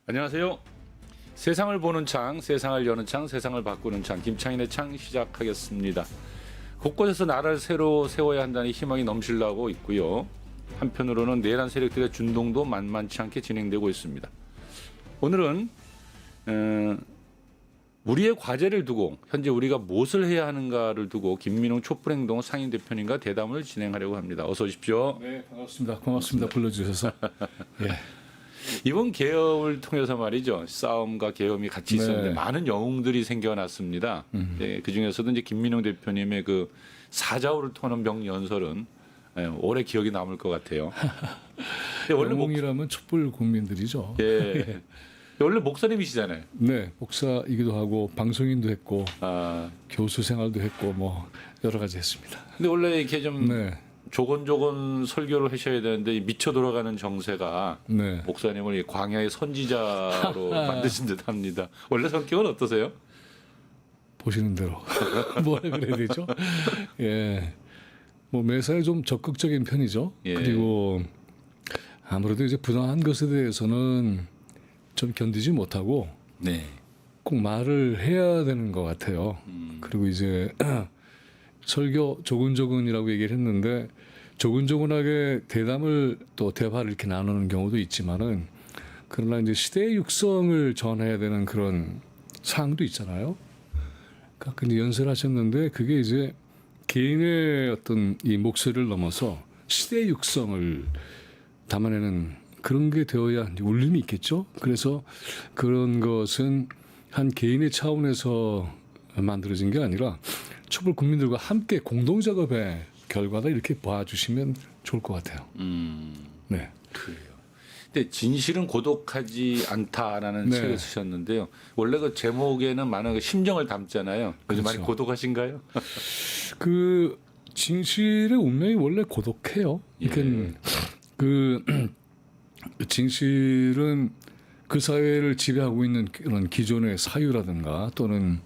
안녕하세요. 세상을 보는 창, 세상을 여는 창, 세상을 바꾸는 창, 김창인의 창 시작하겠습니다. 곳곳에서 나라를 새로 세워야 한다는 희망이 넘실나고 있고요. 한편으로는 내란 세력들의 준동도 만만치 않게 진행되고 있습니다. 오늘은 우리의 과제를 두고 현재 우리가 무엇을 해야 하는가를 두고 김민웅 촛불행동 상임대표님과 대담을 진행하려고 합니다. 어서 오십시오. 네, 반갑습니다. 고맙습니다. 불러주셔서. 예. 이번 계엄을 통해서 말이죠. 싸움과 계엄이 같이 있었는데 네. 많은 영웅들이 생겨났습니다. 네, 그 중에서도 이제 김민웅 대표님의 그 사자우를 터는 명연설은 오래 기억이 남을 것 같아요. 원래 영웅이라면 촛불 국민들이죠. 예. 원래 목사님이시잖아요. 네, 목사이기도 하고 방송인도 했고 교수 생활도 했고 뭐 여러 가지 했습니다. 근데 원래 이렇게 좀 네, 조곤조곤 설교를 하셔야 되는데 미쳐 돌아가는 정세가 네. 목사님을 광야의 선지자로 만드신 듯합니다. 원래 성격은 어떠세요? 보시는 대로 뭐라 그래야 되죠? 예, 뭐 매사에 좀 적극적인 편이죠. 예. 그리고 아무래도 이제 부당한 것에 대해서는 좀 견디지 못하고 네. 꼭 말을 해야 되는 것 같아요. 그리고 이제 설교 조근조근이라고 얘기를 했는데 조근조근하게 대담을 또 대화를 이렇게 나누는 경우도 있지만은 그러나 이제 시대의 육성을 전해야 되는 그런 사항도 있잖아요. 그러니까 이제 연설하셨는데 그게 이제 개인의 어떤 이 목소리를 넘어서 시대의 육성을 담아내는 그런 게 되어야 울림이 있겠죠. 그래서 그런 것은 한 개인의 차원에서 만들어진 게 아니라 촛불 국민들과 함께 공동 작업의 결과다 이렇게 봐주시면 좋을 것 같아요. 네. 그래요. 근데 진실은 고독하지 않다라는 네. 책을 쓰셨는데요. 원래 그 제목에는 많은 그 심정을 담잖아요. 그래서 많이 그렇죠. 고독하신가요? 그 진실의 운명이 원래 고독해요. 그러니까 그 진실은 그 사회를 지배하고 있는 그런 기존의 사유라든가 또는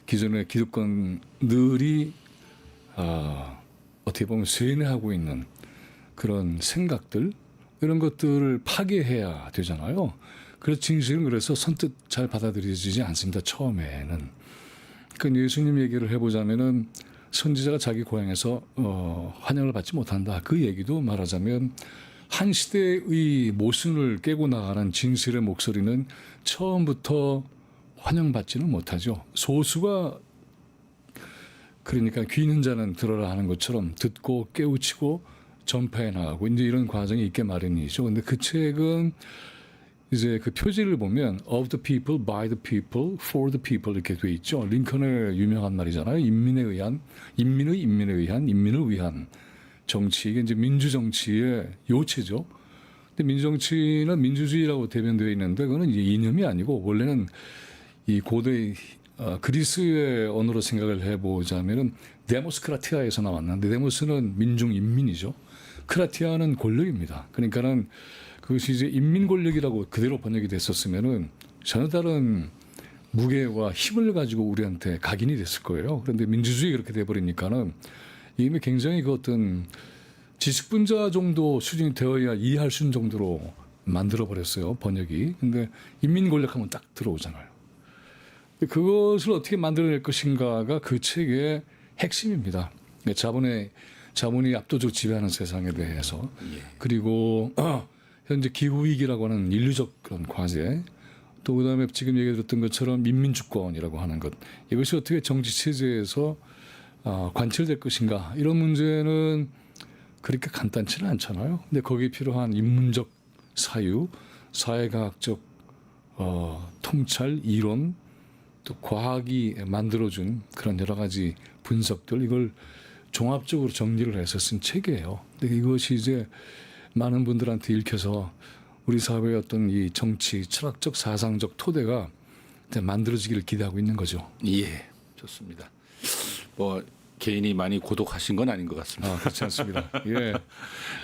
기존의 기득권들이 어떻게 보면 쇠뇌하고 있는 그런 생각들 이런 것들을 파괴해야 되잖아요. 그래서 진실은 그래서 선뜻 잘 받아들여지지 않습니다. 처음에는. 그 예수님 얘기를 해보자면은 선지자가 자기 고향에서 환영을 받지 못한다. 그 얘기도 말하자면 한 시대의 모순을 깨고 나가는 진실의 목소리는 처음부터 환영받지는 못하죠. 소수가 그러니까 귀 있는 자는 들어라 하는 것처럼 듣고 깨우치고 전파해 나가고 이제 이런 과정이 있게 마련이죠. 근데 그 책은 이제 그 표지를 보면 of the people, by the people, for the people 이렇게 돼 있죠. 링컨의 유명한 말이잖아요. 인민에 의한, 인민에 의한, 인민을 위한 정치. 이게 이제 민주 정치의 요체죠. 근데 민주 정치는 민주주의라고 대변되어 있는데 그거는 이제 이념이 아니고 원래는 이 고대 그리스의 언어로 생각을 해보자면은 데모스 크라티아에서 나왔는데 데모스는 민중 인민이죠. 크라티아는 권력입니다. 그러니까는 그것이 이제 인민 권력이라고 그대로 번역이 됐었으면은 전혀 다른 무게와 힘을 가지고 우리한테 각인이 됐을 거예요. 그런데 민주주의 그렇게 돼버리니까는 이미 굉장히 그 어떤 지식분자 정도 수준이 되어야 이해할 수 있는 정도로 만들어 버렸어요. 번역이. 근데 인민 권력하면 딱 들어오잖아요. 그것을 어떻게 만들어낼 것인가가 그 책의 핵심입니다. 자본이 압도적으로 지배하는 세상에 대해서 그리고 현재 기후 위기라고 하는 인류적 그런 과제 또 그다음에 지금 얘기 들었던 것처럼 민민주권이라고 하는 것 이것이 어떻게 정치 체제에서 관철될 것인가 이런 문제는 그렇게 간단치는 않잖아요. 근데 거기에 필요한 인문적 사유, 사회과학적 통찰, 이론 또 과학이 만들어준 그런 여러 가지 분석들 이걸 종합적으로 정리를 해서 쓴 책이에요. 근데 이것이 이제 많은 분들한테 읽혀서 우리 사회의 어떤 이 정치, 철학적, 사상적 토대가 이제 만들어지기를 기대하고 있는 거죠. 예, 좋습니다. 뭐 개인이 많이 고독하신 건 아닌 것 같습니다. 그렇지 않습니다. 예.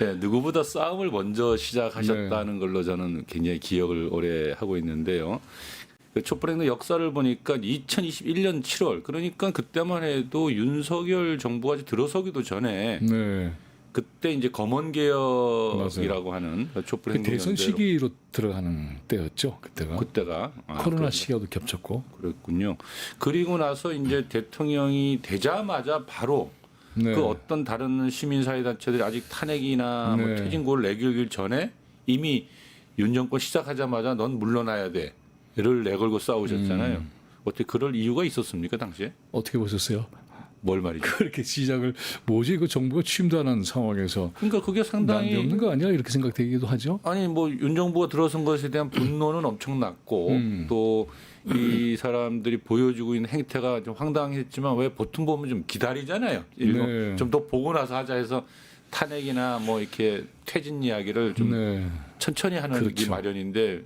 네, 누구보다 싸움을 먼저 시작하셨다는 걸로 저는 굉장히 기억을 오래 하고 있는데요. 그 촛불행동 역사를 보니까 2021년 7월 그러니까 그때만 해도 윤석열 정부가 들어서기도 전에 네. 그때 이제 검언 개혁이라고 하는 촛불 그 행동연대로 대선 시기로 들어가는 때였죠. 그때가 코로나 시기와도 겹쳤고. 그랬군요. 그리고 나서 이제 대통령이 되자마자 바로 네. 그 어떤 다른 시민사회 단체들이 아직 탄핵이나 뭐 네. 퇴진구를 내걸기 전에 이미 윤 정권 시작하자마자 넌 물러나야 돼를 내걸고 싸우셨잖아요. 어떻게 그럴 이유가 있었습니까 당시에? 어떻게 보셨어요? 뭘 말이죠? 그렇게 시작을 뭐지 그 정부가 취임도 안 한 상황에서 그러니까 그게 상당히 없는 거 아니야 이렇게 생각되기도 하죠. 아니 뭐 윤 정부가 들어선 것에 대한 분노는 엄청났고 또 이 사람들이 보여주고 있는 행태가 좀 황당했지만 왜 보통 보면 좀 기다리잖아요. 네. 좀 더 보고 나서 하자 해서 탄핵이나 뭐 이렇게 퇴진 이야기를 좀 네. 천천히 하는 게 그렇죠. 마련인데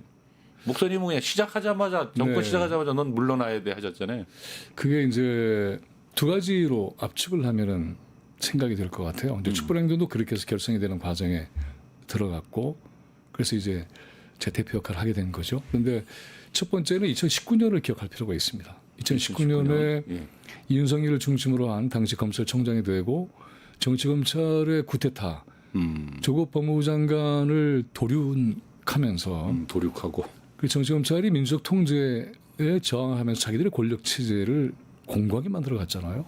목사님은 그냥 시작하자마자 정권 네. 시작하자마자 넌 물러나야 돼 하셨잖아요. 그게 이제 두 가지로 압축을 하면은 생각이 될 것 같아요. 이제 촛불행동도 그렇게 해서 결성이 되는 과정에 들어갔고 그래서 이제 제 대표 역할을 하게 된 거죠. 그런데 첫 번째는 2019년을 기억할 필요가 있습니다. 2019년에 예. 이윤석열을 중심으로 한 당시 검찰총장이 되고 정치검찰의 쿠데타, 조국 법무부 장관을 도륙하면서 도륙하고 그 정치검찰이 민주적 통제에 저항하면서 자기들의 권력 체제를 공고하게 만들어 갔잖아요.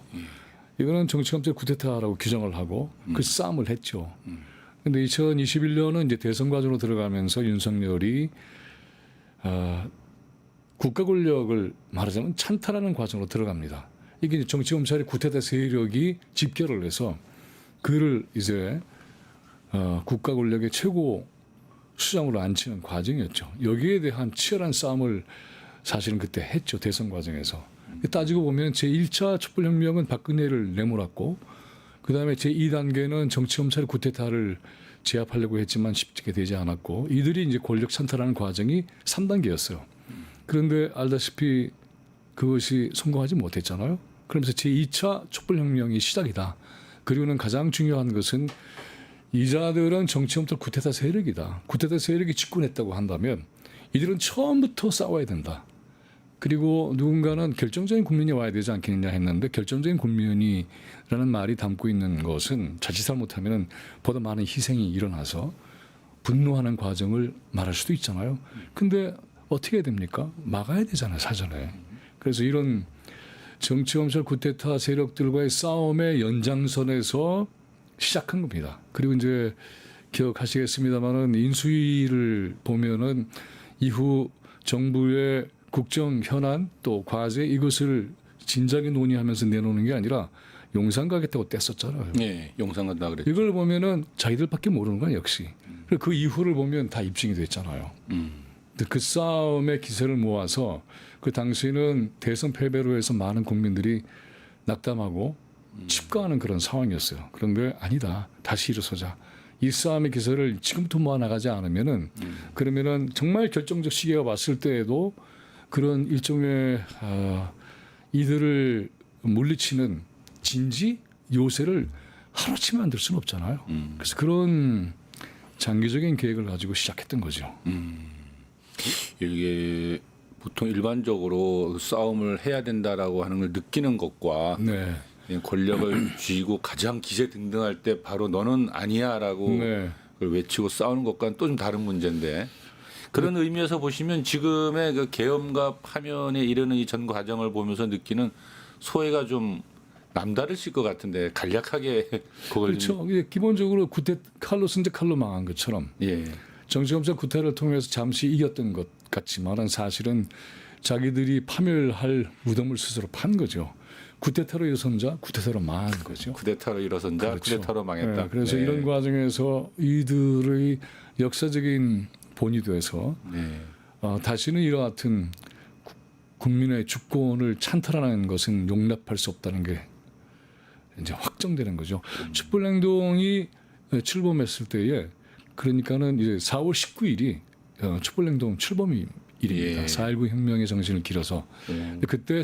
이거는 정치검찰 쿠데타라고 규정을 하고 그 싸움을 했죠. 근데 2021년은 이제 대선 과정으로 들어가면서 윤석열이 국가 권력을 말하자면 찬탈하는 과정으로 들어갑니다. 이게 이제 정치검찰의 쿠데타 세력이 집결을 해서 그를 이제 국가 권력의 최고 수장으로 앉히는 과정이었죠. 여기에 대한 치열한 싸움을 사실은 그때 했죠. 대선 과정에서. 따지고 보면 제1차 촛불혁명은 박근혜를 내몰았고 그다음에 제2단계는 정치검찰의 쿠데타를 제압하려고 했지만 쉽게 되지 않았고 이들이 이제 권력 찬탈하는 과정이 3단계였어요. 그런데 알다시피 그것이 성공하지 못했잖아요. 그러면서 제2차 촛불혁명이 시작이다. 그리고는 가장 중요한 것은 이자들은 정치검찰 쿠데타 세력이다. 쿠데타 세력이 집권했다고 한다면 이들은 처음부터 싸워야 된다. 그리고 누군가는 결정적인 국민이 와야 되지 않겠느냐 했는데 결정적인 국민이라는 말이 담고 있는 것은 자칫 잘못하면 보다 많은 희생이 일어나서 분노하는 과정을 말할 수도 있잖아요. 근데 어떻게 해야 됩니까? 막아야 되잖아요, 사전에. 그래서 이런 정치검찰 쿠데타 세력들과의 싸움의 연장선에서 시작한 겁니다. 그리고 이제 기억하시겠습니다만은 인수위를 보면은 이후 정부의 국정 현안 또 과제 이것을 진작에 논의하면서 내놓는 게 아니라 용산 가겠다고 뗐었잖아요. 네, 용산 간다 그랬죠. 이걸 보면은 자기들밖에 모르는 거야 역시. 그리고 그 이후를 보면 다 입증이 됐잖아요. 그 싸움의 기세를 모아서 그 당시에는 대선 패배로 해서 많은 국민들이 낙담하고 칩가하는 그런 상황이었어요. 그런데 아니다. 다시 일어서자. 이 싸움의 기세를 지금부터 모아 나가지 않으면은 그러면은 정말 결정적 시기가 왔을 때에도 그런 일종의 이들을 물리치는 진지 요새를 하루아침에 만들 수는 없잖아요. 그래서 그런 장기적인 계획을 가지고 시작했던 거죠. 이게 보통 일반적으로 싸움을 해야 된다라고 하는 걸 느끼는 것과 네. 권력을 쥐고 가장 기세등등할 때 바로 너는 아니야라고 네. 그걸 외치고 싸우는 것과는 또 좀 다른 문제인데 그런 의미에서 보시면 지금의 그 계엄과 파면에 이르는 이 전 과정을 보면서 느끼는 소외가 좀 남다르실 것 같은데 간략하게 그걸 그렇죠. 이게 기본적으로 칼로 승제 칼로 망한 것처럼 예. 정치검찰 구태를 통해서 잠시 이겼던 것 같지만은 사실은 자기들이 파멸할 무덤을 스스로 판 거죠. 쿠데타로 일어선 자, 쿠데타로 망한 거죠. 쿠데타로 일어선 자, 그렇죠. 쿠데타로 망했다. 네, 그래서 네. 이런 과정에서 이들의 역사적인 본이 돼서 네. 다시는 이와 같은 국민의 주권을 찬탈하는 것은 용납할 수 없다는 게 이제 확정되는 거죠. 촛불행동이 출범했을 때에 그러니까는 이제 4월 19일이 촛불행동 출범일입니다. 예. 4.19 혁명의 정신을 길어서 근데 그때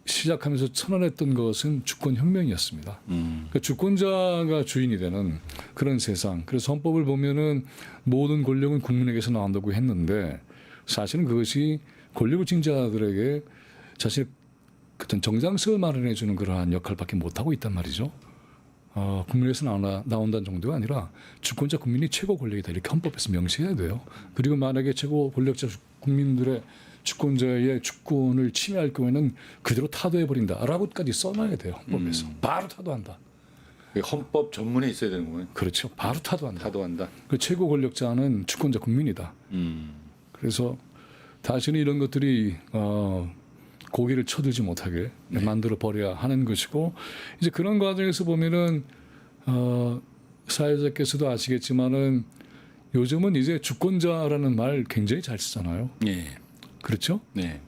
시작하면서 선언했던 것은 주권혁명이었습니다. 그러니까 주권자가 주인이 되는 그런 세상. 그래서 헌법을 보면은 모든 권력은 국민에게서 나온다고 했는데 사실은 그것이 권력을 쥔 자들에게 사실 어떤 정장성을 마련해 주는 그러한 역할밖에 못 하고 있단 말이죠. 국민에서 나온다는 정도가 아니라 주권자 국민이 최고 권력이다 이렇게 헌법에서 명시해야 돼요. 그리고 만약에 최고 권력자 국민들의 주권자의 주권을 침해할 경우에는 그대로 타도해버린다라고까지 써놔야 돼요. 헌법에서. 바로 타도한다. 헌법 전문에 있어야 되는 거예요. 그렇죠. 바로 타도한다. 타도한다. 그 최고 권력자는 주권자 국민이다. 그래서 다시는 이런 것들이 고개를 쳐들지 못하게 만들어 버려야 하는 것이고 이제 그런 과정에서 보면은 사회자께서도 아시겠지만은 요즘은 이제 주권자라는 말 굉장히 잘 쓰잖아요. 네. 그렇죠? 네.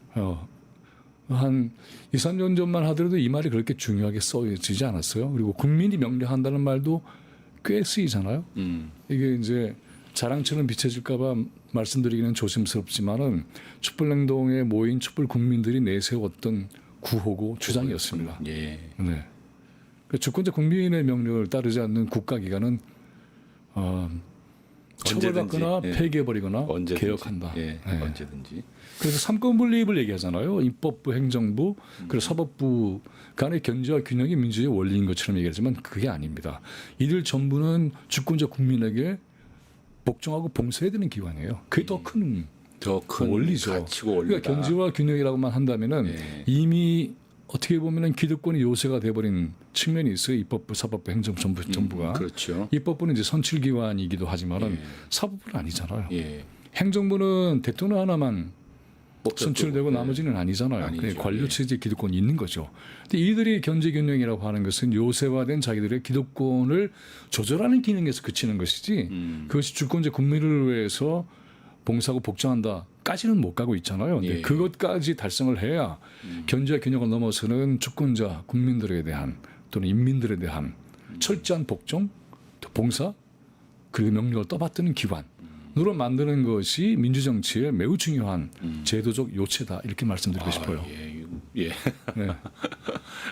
한 2, 3년 전만 하더라도 이 말이 그렇게 중요하게 써지지 않았어요. 그리고 국민이 명령한다는 말도 꽤 쓰이잖아요. 이게 이제 자랑처럼 비춰질까봐 말씀드리기는 조심스럽지만은 촛불행동에 모인 촛불 국민들이 내세웠던 구호고 주장이었습니다. 예. 네. 그 주권자 국민의 명령을 따르지 않는 국가기관은 처벌받거나 예. 폐기해버리거나 언제든지. 개혁한다. 예. 네. 언제든지. 그래서 삼권 분립을 얘기하잖아요. 입법부, 행정부, 그리고 사법부 간의 견제와 균형이 민주주의 원리인 것처럼 얘기하지만 그게 아닙니다. 이들 전부는 주권자 국민에게 복종하고 봉사해야 되는 기관이에요. 그게 더 큰 원리죠. 가치고 원리다. 그러니까 견제와 균형이라고만 한다면은 예. 이미 어떻게 보면은 기득권이 요새가 돼버린 측면이 있어요. 입법부, 사법부, 행정부 전부가. 그렇죠. 입법부는 이제 선출기관이기도 하지만은 예. 사법부는 아니잖아요. 예. 행정부는 대통령 하나만 선출되고 예. 나머지는 아니잖아요. 아니죠. 그냥 관료체제 기득권이 있는 거죠. 근데 이들이 견제균형이라고 하는 것은 요새화된 자기들의 기득권을 조절하는 기능에서 그치는 것이지 그것이 주권자 국민을 위해서 봉사하고 복종한다까지는 못 가고 있잖아요. 근데 예. 그것까지 달성을 해야 견제와 균형을 넘어서는 주권자 국민들에 대한 또는 인민들에 대한 철저한 복종, 또 봉사 그리고 명령을 떠받드는 기관으로 만드는 것이 민주정치의 매우 중요한 제도적 요체다 이렇게 말씀드리고 싶어요. 예. 예. 네.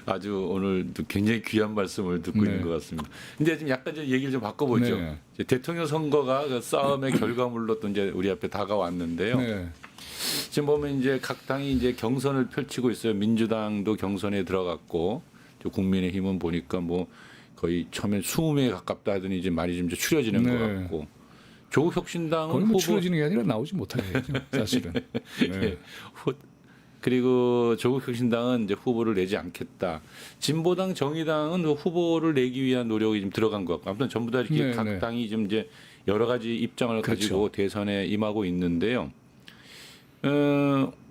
아주 오늘 굉장히 귀한 말씀을 듣고 네. 있는 것 같습니다. 근데 지금 약간 좀 얘기를 좀 바꿔보죠. 네. 이제 대통령 선거가 그 싸움의 결과물로 또 이제 우리 앞에 다가왔는데요. 네. 지금 보면 이제 각 당이 이제 경선을 펼치고 있어요. 민주당도 경선에 들어갔고, 저 국민의힘은 보니까 뭐 거의 처음에 20명에 가깝다 하더니 이제 말이 좀 추려지는 네. 것 같고, 조국 혁신당은 거의 뭐 후보 추려지는 게 아니라 나오지 못하게 해야죠. 사실은. 네. 그리고 조국 혁신당은 이제 후보를 내지 않겠다. 진보당, 정의당은 후보를 내기 위한 노력이 좀 들어간 것 같고, 아무튼 전부 다 이렇게 네, 각 네. 당이 좀 이제 여러 가지 입장을 그렇죠. 가지고 대선에 임하고 있는데요.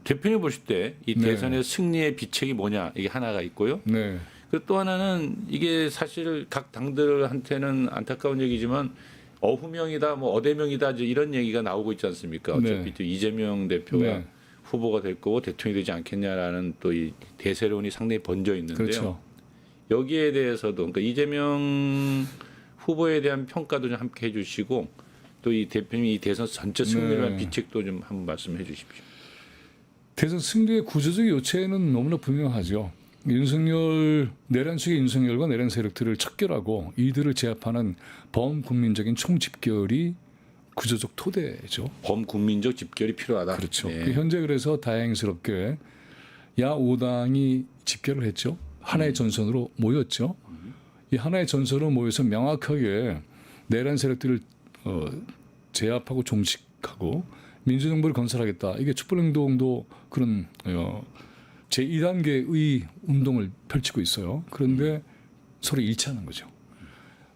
대표님 보실 때 이 네. 대선의 승리의 비책이 뭐냐 이게 하나가 있고요. 네. 그리고 또 하나는 이게 사실 각 당들한테는 안타까운 얘기지만 어후명이다, 뭐 어대명이다 이제 이런 얘기가 나오고 있지 않습니까? 어차피 네. 또 이재명 대표가 네. 후보가 될 거고 대통령이 되지 않겠냐라는 또 이 대세론이 상당히 번져 있는데요. 그렇죠. 여기에 대해서도 그러니까 이재명 후보에 대한 평가도 좀 함께 해주시고 또 이 대표님이 이 대선 전체 승리를 위한 네. 비책도 좀 한번 말씀해 주십시오. 대선 승리의 구조적 요체는 너무나 분명하죠. 내란 측의 윤석열과 내란 세력들을 척결하고 이들을 제압하는 범국민적인 총집결이 구조적 토대죠. 범국민적 집결이 필요하다. 그렇죠. 네. 현재 그래서 다행스럽게 야 5당이 집결을 했죠. 하나의 전선으로 모였죠. 이 하나의 전선으로 모여서 명확하게 내란 세력들을 제압하고 종식하고 민주정부를 건설하겠다. 이게 촛불행동도 그런 제2단계의 운동을 펼치고 있어요. 그런데 서로 일치하는 거죠.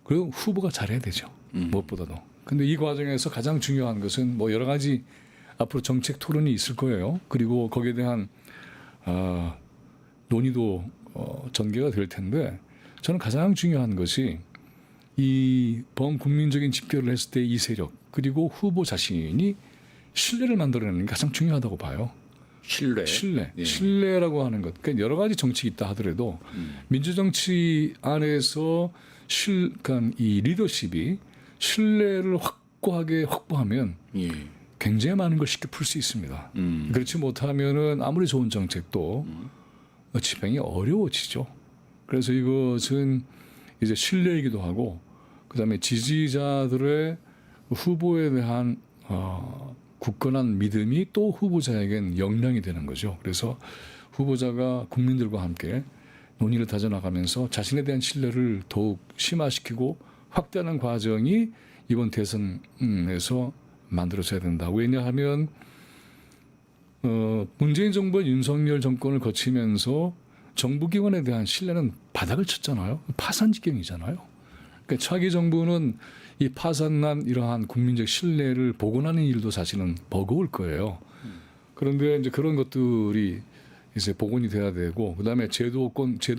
그리고 후보가 잘해야 되죠. 무엇보다도. 근데 이 과정에서 가장 중요한 것은 뭐 여러 가지 앞으로 정책 토론이 있을 거예요. 그리고 거기에 대한 논의도 전개가 될 텐데 저는 가장 중요한 것이 이 범국민적인 집결을 했을 때 이 세력 그리고 후보 자신이 신뢰를 만들어내는 게 가장 중요하다고 봐요. 신뢰. 신뢰. 예. 신뢰라고 하는 것. 그러니까 여러 가지 정책이 있다 하더라도 민주정치 안에서 그러니까 이 리더십이 신뢰를 확고하게 확보하면 예. 굉장히 많은 걸 쉽게 풀 수 있습니다. 그렇지 못하면은 아무리 좋은 정책도 집행이 어려워지죠. 그래서 이것은 이제 신뢰이기도 하고 그다음에 지지자들의 후보에 대한 굳건한 믿음이 또 후보자에겐 역량이 되는 거죠. 그래서 후보자가 국민들과 함께 논의를 다져나가면서 자신에 대한 신뢰를 더욱 심화시키고 확대하는 과정이 이번 대선에서 만들어져야 된다. 왜냐하면 문재인 정부와 윤석열 정권을 거치면서 정부기관에 대한 신뢰는 바닥을 쳤잖아요. 파산 지경이잖아요. 그러니까 차기 정부는 이 파산난 이러한 국민적 신뢰를 복원하는 일도 사실은 버거울 거예요. 그런데 이제 그런 것들이 이제 복원이 돼야 되고, 그다음에 제도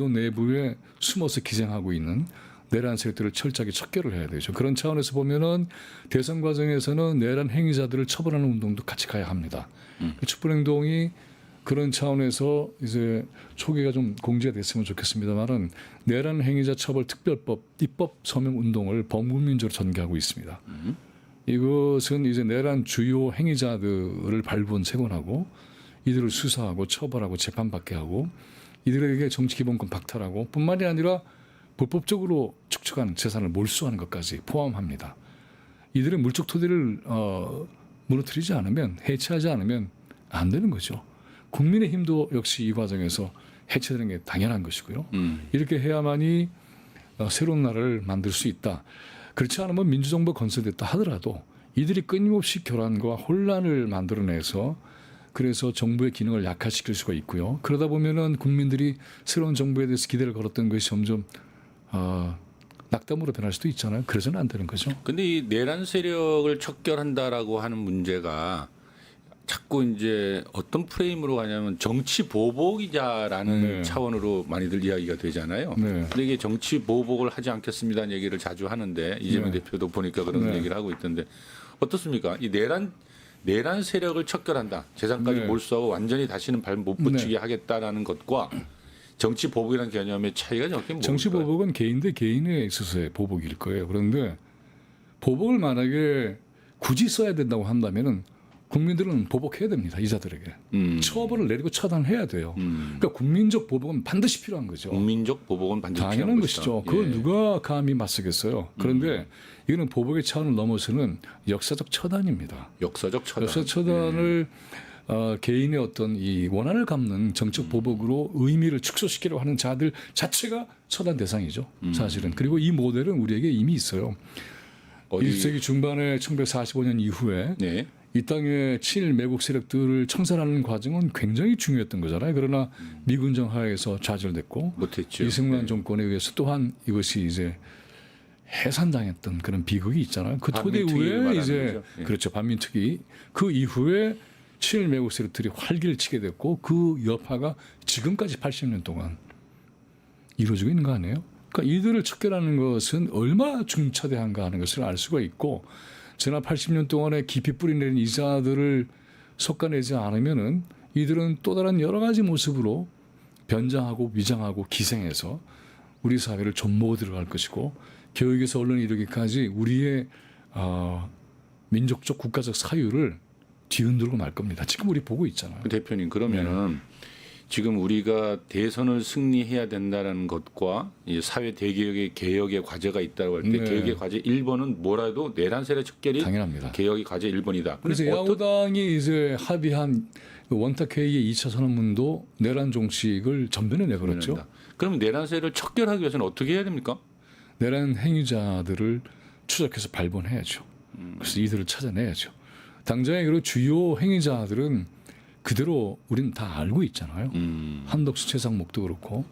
내부에 숨어서 기생하고 있는 내란 세력들을 철저하게 척결을 해야 되죠. 그런 차원에서 보면은 대선 과정에서는 내란 행위자들을 처벌하는 운동도 같이 가야 합니다. 촛불행동이 그런 차원에서 이제 초기가 좀 공지가 됐으면 좋겠습니다만은 내란 행위자 처벌 특별법 입법 서명 운동을 범국민적으로 전개하고 있습니다. 이것은 이제 내란 주요 행위자들을 발부원 세곤하고 이들을 수사하고 처벌하고 재판받게 하고 이들에게 정치기본권 박탈하고 뿐만이 아니라 불법적으로 축적한 재산을 몰수하는 것까지 포함합니다. 이들의 물적 토대를 무너뜨리지 않으면, 해체하지 않으면 안 되는 거죠. 국민의힘도 역시 이 과정에서 해체되는 게 당연한 것이고요. 이렇게 해야만이 새로운 나라를 만들 수 있다. 그렇지 않으면 민주정부가 건설됐다 하더라도 이들이 끊임없이 교란과 혼란을 만들어내서 그래서 정부의 기능을 약화시킬 수가 있고요. 그러다 보면은 국민들이 새로운 정부에 대해서 기대를 걸었던 것이 점점 낙담으로 변할 수도 있잖아요. 그래서는 안 되는 거죠. 근데 이 내란 세력을 척결한다라고 하는 문제가 자꾸 이제 어떤 프레임으로 가냐면 정치 보복이자라는 네. 차원으로 많이들 이야기가 되잖아요. 네. 근데 이게 정치 보복을 하지 않겠습니다는 얘기를 자주 하는데 이재명 네. 대표도 보니까 그런 네. 얘기를 하고 있던데 어떻습니까? 이 내란 세력을 척결한다. 재산까지 네. 몰수하고 완전히 다시는 발 못 붙이게 하겠다라는 것과 정치 보복이라는 개념의 차이가 정확히 뭡니까? 정치 보복은 개인 대 개인에 있어서의 보복일 거예요. 그런데 보복을 만약에 굳이 써야 된다고 한다면은 국민들은 보복해야 됩니다. 이자들에게. 처벌을 내리고 처단해야 돼요. 그러니까 국민적 보복은 반드시 필요한 거죠. 국민적 보복은 반드시 당연한 필요한 것이죠. 것이다. 그걸 예. 누가 감히 맞서겠어요. 그런데 이거는 보복의 차원을 넘어서는 역사적 처단입니다. 역사적 처단. 역사적 처단을 개인의 어떤 이 원한을 갚는 정책 보복으로 의미를 축소시키려고 하는 자들 자체가 처단 대상이죠. 사실은. 그리고 이 모델은 우리에게 이미 있어요. 어디- 20세기 중반에 1945년 이후에 네. 이 땅의 친일 매국 세력들을 청산하는 과정은 굉장히 중요했던 거잖아요. 그러나 미군정 하에서 좌절됐고 못했죠. 이승만 정권에 의해서 또한 이것이 이제 해산당했던 그런 비극이 있잖아요. 그 토대 반민특위를 위에 말하는 이제 거죠. 예. 그렇죠. 반민특위 그 이후에 친일 매국 세력들이 활기를 치게 됐고 그 여파가 지금까지 80년 동안 이루어지고 있는 거 아니에요? 그러니까 이들을 척결하는 것은 얼마나 중차대한가 하는 것을 알 수가 있고 지난 80년 동안에 깊이 뿌리내린 이자들을 솎아내지 않으면은 이들은 또 다른 여러 가지 모습으로 변장하고 위장하고 기생해서 우리 사회를 좀먹어 들어갈 것이고 교육에서 언론에 이르기까지 우리의 민족적 국가적 사유를 뒤흔들고 말 겁니다. 지금 우리 보고 있잖아요. 대표님 그러면은 지금 우리가 대선을 승리해야 된다는 것과 이 사회 대개혁의 개혁의 과제가 있다고 할 때 네. 개혁의 과제 1번은 뭐라도 내란 세력 척결이 당연합니다. 개혁의 과제 1번이다. 그래서 야후당이 이제 합의한 그 원탁회의의 2차 선언문도 내란 종식을 전면에 내걸었죠. 그럼 내란 세력을 척결하기 위해서는 어떻게 해야 됩니까? 내란 행위자들을 추적해서 발본해야죠. 그래서 이들을 찾아내야죠. 당장에 그리고 주요 행위자들은 그대로 우리는 다 알고 있잖아요. 한덕수 최상목도 그렇고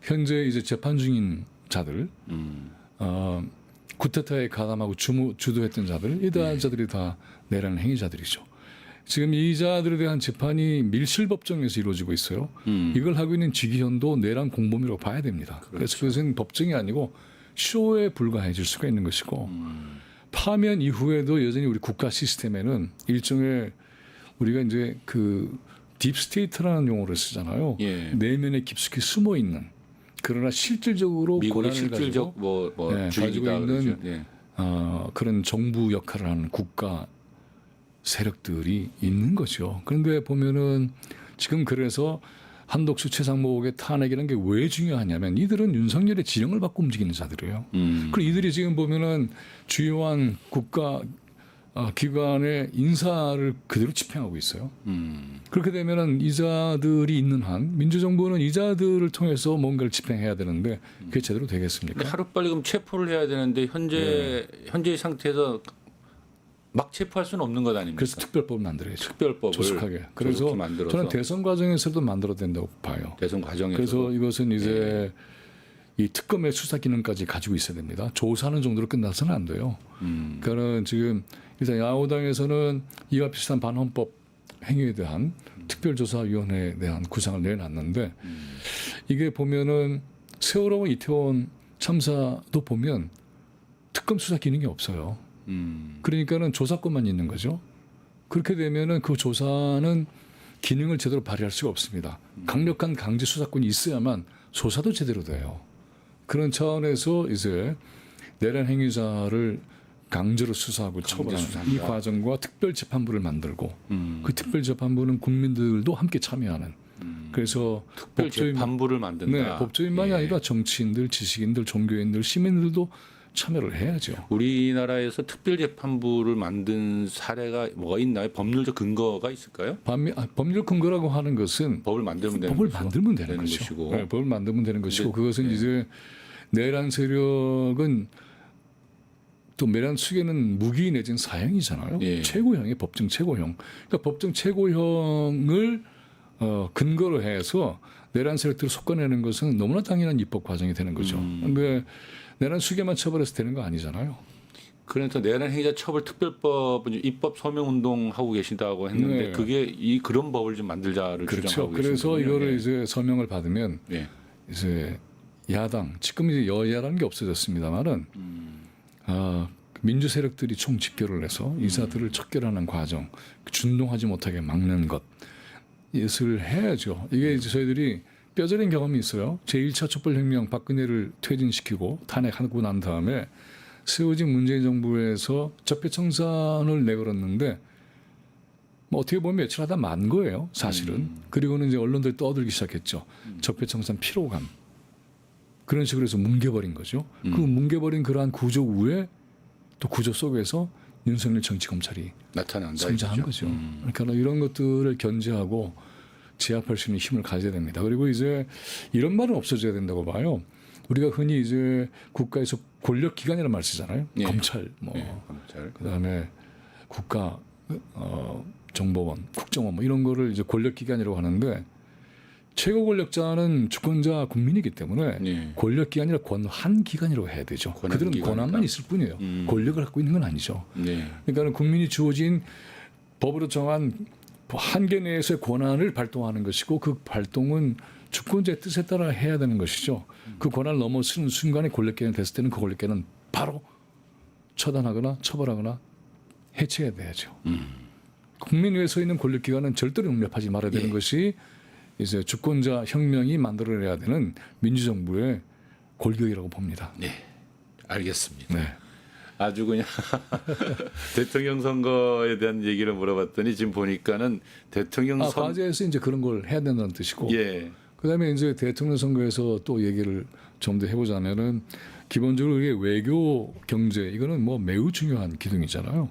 현재 이제 재판 중인 자들, 쿠데타에 가담하고 주도했던 자들, 이러한 자들이 다 내란 행위자들이죠. 지금 이 자들에 대한 재판이 밀실법정에서 이루어지고 있어요. 이걸 하고 있는 지기현도 내란 공범이라고 봐야 됩니다. 그래서 그것은 법정이 아니고 쇼에 불과해질 수가 있는 것이고 파면 이후에도 여전히 우리 국가 시스템에는 일종의 우리가 이제 그 딥스테이트라는 용어를 쓰잖아요. 예. 내면에 깊숙이 숨어 있는 그러나 실질적으로 미국의 고난을 실질적 가지고 가지고 주의다 있는 그러죠. 예. 그런 정부 역할을 하는 국가 세력들이 있는 거죠. 그런데 보면은 지금 그래서 한덕수 최상목의 탄핵이라는 게 왜 중요하냐면 이들은 윤석열의 지령을 받고 움직이는 자들이에요. 그리고 이들이 지금 보면은 주요한 국가 기관의 인사를 그대로 집행하고 있어요. 그렇게 되면은 이자들이 있는 한 민주정부는 이자들을 통해서 뭔가를 집행해야 되는데 그게 제대로 되겠습니까? 하루빨리 그럼 체포를 해야 되는데 현재의 상태에서 막 체포할 수는 없는 것 아닙니까? 그래서 특별법을 만들어야죠. 특별법을 조속하게. 그래서 조속히 만들어서 저는 대선 과정에서도 만들어야 된다고 봐요. 대선 과정에서 그래서 이것은 이제 이 특검의 수사 기능까지 가지고 있어야 됩니다. 조사하는 정도로 끝나서는 안 돼요. 그러니까는 지금 일단 야후당에서는 이와 비슷한 반헌법 행위에 대한 특별조사위원회에 대한 구상을 내놨는데 이게 보면은 세월호와 이태원 참사도 보면 특검 수사 기능이 없어요. 그러니까는 조사권만 있는 거죠. 그렇게 되면은 그 조사는 기능을 제대로 발휘할 수가 없습니다. 강력한 강제 수사권이 있어야만 조사도 제대로 돼요. 그런 차원에서 이제 내란 행위자를 강제로 수사하고 처벌하는 이 과정과 특별재판부를 만들고 그 특별재판부는 국민들도 함께 참여하는 그래서 특별재판부를 만든다. 네, 법조인만이 아니라 정치인들, 지식인들, 종교인들, 시민들도 참여를 해야죠. 우리나라에서 특별재판부를 만든 사례가 뭐가 있나요? 법률적 근거가 있을까요? 법률 근거라고 하는 것은 법을 만들면 되는 법을 거죠. 만들면 되는 것이고, 네, 법을 만들면 되는 것이고, 그것은 이제 내란 세력은 또 내란 측에는 무기 내지는 사형이잖아요. 최고형이 법정 최고형. 그러니까 법정 최고형을 근거로 해서 내란 세력들을 속아내는 것은 너무나 당연한 입법 과정이 되는 거죠. 그런데 내란 수개만 처벌해서 되는 거 아니잖아요. 그래서 내란 행위자 처벌 특별법은 입법 소명 운동 하고 계신다고 했는데 네. 그게 그런 법을 좀 만들자를 그렇죠. 주장하고 그래서 계시거든요. 이거를 이제 서명을 받으면 예. 이제 야당, 지금 이제 여야라는 게 없어졌습니다만은 민주 세력들이 총 집결을 해서 이사들을 척결하는 과정, 준동하지 못하게 막는 것, 이것을 해야죠. 이게 이제 저희들이 뼈저린 경험이 있어요. 제1차 촛불혁명 박근혜를 퇴진시키고 탄핵하고 난 다음에 세워진 문재인 정부에서 적폐청산을 내걸었는데 뭐 어떻게 보면 며칠 하다 만 거예요, 사실은. 그리고는 이제 언론들 떠들기 시작했죠. 적폐청산 피로감. 그런 식으로 해서 뭉개버린 거죠. 그 뭉개버린 그러한 구조 위에 또 구조 속에서 윤석열 정치검찰이 나타난다. 성장한 이거죠. 거죠. 그러니까 이런 것들을 견제하고 제압할 수 있는 힘을 가져야 됩니다. 그리고 이제 이런 말은 없어져야 된다고 봐요. 우리가 흔히 이제 국가에서 권력기관이라는 말 쓰잖아요. 예. 검찰, 뭐 검찰. 그다음에 국가 정보원, 국정원 뭐 이런 거를 이제 권력기관이라고 하는데 최고 권력자는 주권자 국민이기 때문에 권력기관이라 권한기관이라고 해야 되죠. 그들은 권한만 있을 뿐이에요. 권력을 갖고 있는 건 아니죠. 그러니까 국민이 주어진 법으로 정한 한계 내에서의 권한을 발동하는 것이고 그 발동은 주권자의 뜻에 따라 해야 되는 것이죠. 그 권한을 넘어서는 순간에 권력기관이 됐을 때는 그 권력기관은 바로 처단하거나 처벌하거나 해체해야 돼야죠. 국민 위에 서 있는 권력기관은 절대로 용납하지 말아야 되는 것이 이제 주권자 혁명이 만들어내야 되는 민주정부의 골격이라고 봅니다. 네, 알겠습니다. 네. 아주 그냥 대통령 선거에 대한 얘기를 물어봤더니 지금 보니까는 대통령 과제에서 이제 그런 걸 해야 된다는 뜻이고, 그다음에 이제 대통령 선거에서 또 얘기를 좀 더 해보자면은 기본적으로 이게 외교 경제 이거는 뭐 매우 중요한 기둥이잖아요.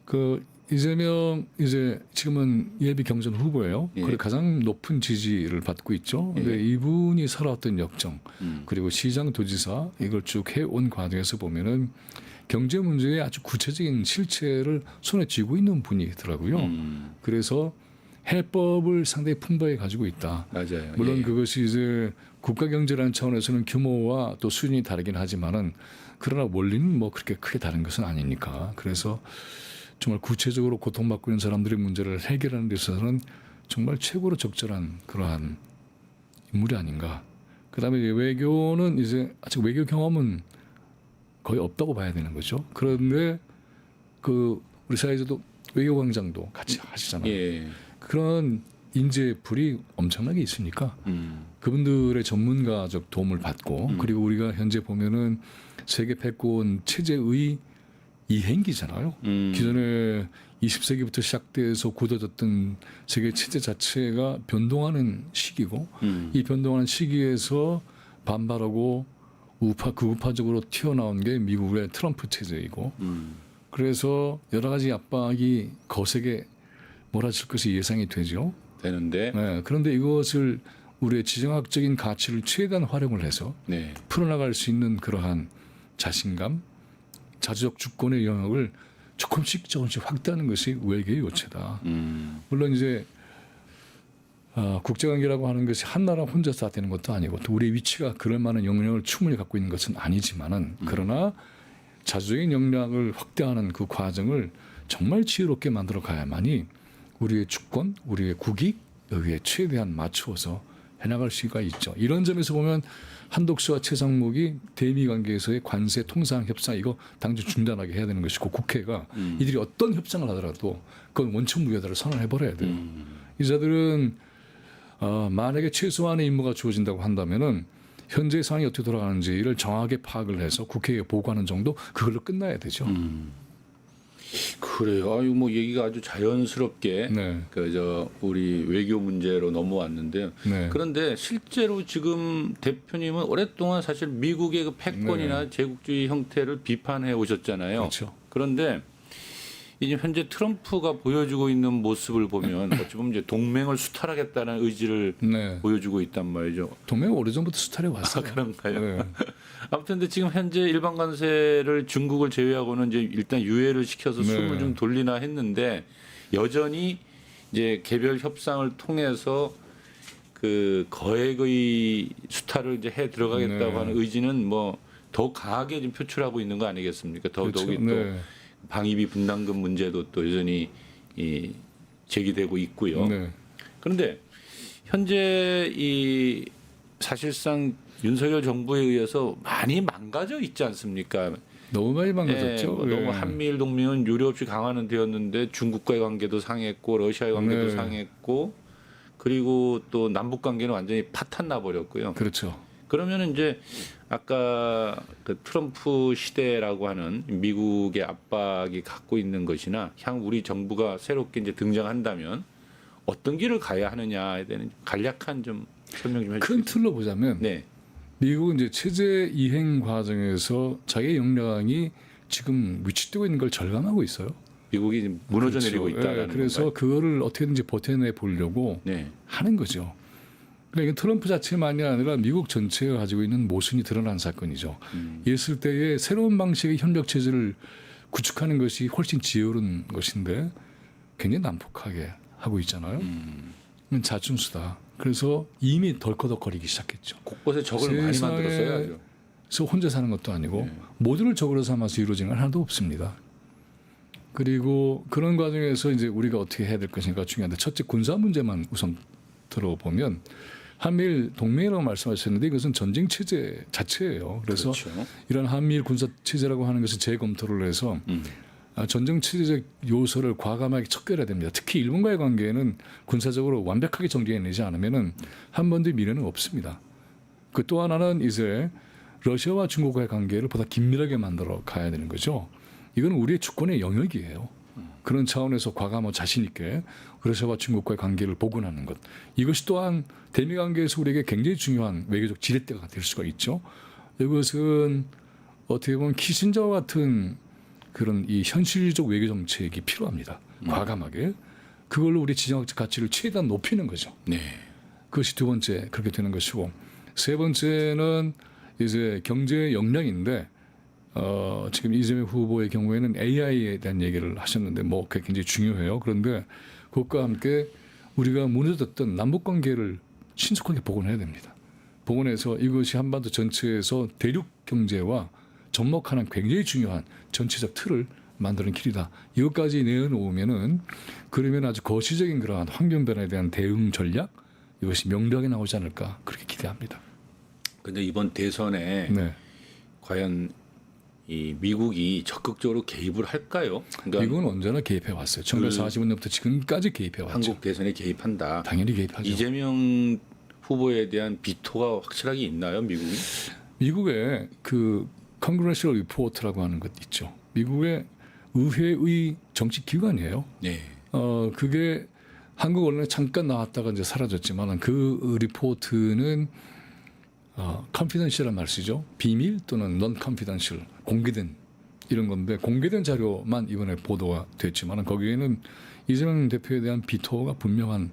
그 이재명 이제 지금은 예비 경선 후보예요. 그리고 가장 높은 지지를 받고 있죠. 근데 이분이 살아왔던 역정 그리고 시장 도지사 이걸 쭉 해온 과정에서 보면은 경제 문제에 아주 구체적인 실체를 손에 쥐고 있는 분이더라고요. 그래서 해법을 상당히 풍부하게 가지고 있다. 맞아요. 물론 그것이 이제 국가 경제라는 차원에서는 규모와 또 수준이 다르긴 하지만은 그러나 원리는 뭐 그렇게 크게 다른 것은 아니니까. 그래서 정말 구체적으로 고통받고 있는 사람들의 문제를 해결하는 데 있어서는 정말 최고로 적절한 그러한 인물이 아닌가. 그다음에 외교는 이제 아직 외교 경험은 거의 없다고 봐야 되는 거죠. 그런데 그 우리 사회에서도 외교광장도 같이 하시잖아요. 그런 인재풀이 엄청나게 있으니까 그분들의 전문가적 도움을 받고 그리고 우리가 현재 보면은 세계 패권 체제의 이행기잖아요. 기존에 20세기부터 시작돼서 굳어졌던 세계 체제 자체가 변동하는 시기고 이 변동하는 시기에서 반발하고 극우파적으로 튀어나온 게 미국의 트럼프 체제이고 그래서 여러 가지 압박이 거세게 몰아칠 것이 예상이 되죠. 되는데 네, 그런데 이것을 우리의 지정학적인 가치를 최대한 활용을 해서 네. 풀어나갈 수 있는 그러한 자신감, 자주적 주권의 영역을 조금씩 확대하는 것이 외교의 요체다. 물론 이제 국제관계라고 하는 것이 한 나라 혼자서 다 되는 것도 아니고 또 우리의 위치가 그럴 만한 영향을 충분히 갖고 있는 것은 아니지만은 그러나 자주적인 역량을 확대하는 그 과정을 정말 지혜롭게 만들어 가야만이 우리의 주권, 우리의 국익 여기에 최대한 맞추어서 해나갈 수가 있죠. 이런 점에서 보면 한독수와 최상목이 대미 관계에서의 관세 통상 협상 이거 당장 중단하게 해야 되는 것이고 국회가 이들이 어떤 협상을 하더라도 그건 원천 무효다를 선언해 버려야 돼요. 이자들은 만약에 최소한의 임무가 주어진다고 한다면은 현재 상황이 어떻게 돌아가는지를 정확하게 파악을 해서 국회에 보고하는 정도 그걸로 끝나야 되죠. 그래요. 아유 뭐 얘기가 아주 자연스럽게 네. 그저 우리 외교 문제로 넘어왔는데요. 네. 그런데 실제로 지금 대표님은 오랫동안 사실 미국의 그 패권이나 제국주의 형태를 비판해 오셨잖아요. 그렇죠. 그런데 이제 현재 트럼프가 보여주고 있는 모습을 보면 어찌 보면 이제 동맹을 수탈하겠다는 의지를 네. 보여주고 있단 말이죠. 동맹 오래전부터 수탈해 왔어요. 그런가요? 네. 아무튼 근데 지금 현재 일반 관세를 중국을 제외하고는 이제 일단 유예를 시켜서 네. 숨을 좀 돌리나 했는데 여전히 이제 개별 협상을 통해서 그 거액의 수탈을 이제 해 들어가겠다고 네. 하는 의지는 뭐 더 강하게 좀 표출하고 있는 거 아니겠습니까? 더더욱이 그렇죠. 또 네. 방위비 분담금 문제도 또 여전히 제기되고 있고요. 네. 그런데 현재 이 사실상 윤석열 정부에 의해서 많이 망가져 있지 않습니까? 너무 많이 망가졌죠. 뭐 너무 한미일 동맹은 유례 없이 강화는 되었는데 중국과의 관계도 상했고 러시아의 관계도 네. 상했고 그리고 또 남북 관계는 완전히 파탄 나 버렸고요. 그렇죠. 그러면 이제 아까 그 트럼프 시대라고 하는 미국의 압박이 갖고 있는 것이나 향 우리 정부가 새롭게 이제 등장한다면 어떤 길을 가야 하느냐에 대한 간략한 좀 설명 좀 큰 해주세요. 틀로 보자면 네, 미국은 이제 체제 이행 과정에서 자기의 역량이 지금 위축되고 있는 걸 절감하고 있어요. 미국이 지금 무너져 그렇죠. 내리고 있다라는 예, 그래서 건가요? 그거를 어떻게든지 버텨내 보려고 네, 하는 거죠. 그러니까 이건 트럼프 자체만이 아니라 미국 전체가 가지고 있는 모순이 드러난 사건이죠. 있을 때에 새로운 방식의 협력 체제를 구축하는 것이 훨씬 지혜로운 것인데 굉장히 난폭하게 하고 있잖아요. 이건 자충수다. 그래서 이미 덜커덕거리기 시작했죠. 곳곳에 적을 많이 세상에 만들었어요. 아주. 그래서 혼자 사는 것도 아니고 모두를 적으로 삼아서 이루어진 건 하나도 없습니다. 그리고 그런 과정에서 이제 우리가 어떻게 해야 될 것인가 중요한데 첫째 군사 문제만 우선 들어보면 한미일 동맹이라고 말씀하셨는데 이것은 전쟁 체제 자체예요. 그래서 그렇죠. 이런 한미일 군사 체제라고 하는 것을 재검토를 해서 전쟁 체제적 요소를 과감하게 척결해야 됩니다. 특히 일본과의 관계는 군사적으로 완벽하게 정리해내지 않으면은 한 번도 미래는 없습니다. 그 또 하나는 이제 러시아와 중국과의 관계를 보다 긴밀하게 만들어 가야 되는 거죠. 이건 우리의 주권의 영역이에요. 그런 차원에서 과감하고 자신 있게 러시아와 중국과의 관계를 복원하는 것. 이것이 또한 대미 관계에서 우리에게 굉장히 중요한 외교적 지렛대가 될 수가 있죠. 이것은 어떻게 보면 키신저와 같은 그런 이 현실적 외교 정책이 필요합니다. 과감하게 그걸로 우리 지정학적 가치를 최대한 높이는 거죠. 네, 그것이 두 번째 그렇게 되는 것이고 세 번째는 이제 경제 역량인데 지금 이재명 후보의 경우에는 AI에 대한 얘기를 하셨는데 뭐 그게 굉장히 중요해요. 그런데 그것과 함께 우리가 무너졌던 남북 관계를 신속하게 복원해야 됩니다. 복원해서 이것이 한반도 전체에서 대륙 경제와 접목하는 굉장히 중요한 전체적 틀을 만드는 길이다. 이것까지 내어놓으면은 그러면 아주 거시적인 그러한 환경 변화에 대한 대응 전략 이것이 명료하게 나오지 않을까 그렇게 기대합니다. 근데 이번 대선에 네. 과연 이 미국이 적극적으로 개입을 할까요? 그러니까 미국은 언제나 개입해 왔어요. 1945년부터 지금까지 개입해 왔죠. 한국 대선에 개입한다. 당연히 개입하죠. 이재명 후보에 대한 비토가 확실하게 있나요, 미국이? 미국의 그 Congressional Report라고 하는 것 있죠. 미국의 의회의 정치 기관이에요. 네. 그게 한국 언론에 잠깐 나왔다가 이제 사라졌지만 그 리포트는 confidential한 말 쓰죠. 비밀 또는 non-confidential 공개된 이런 건데 공개된 자료만 이번에 보도가 됐지만 거기에는 이재명 대표에 대한 비토가 분명한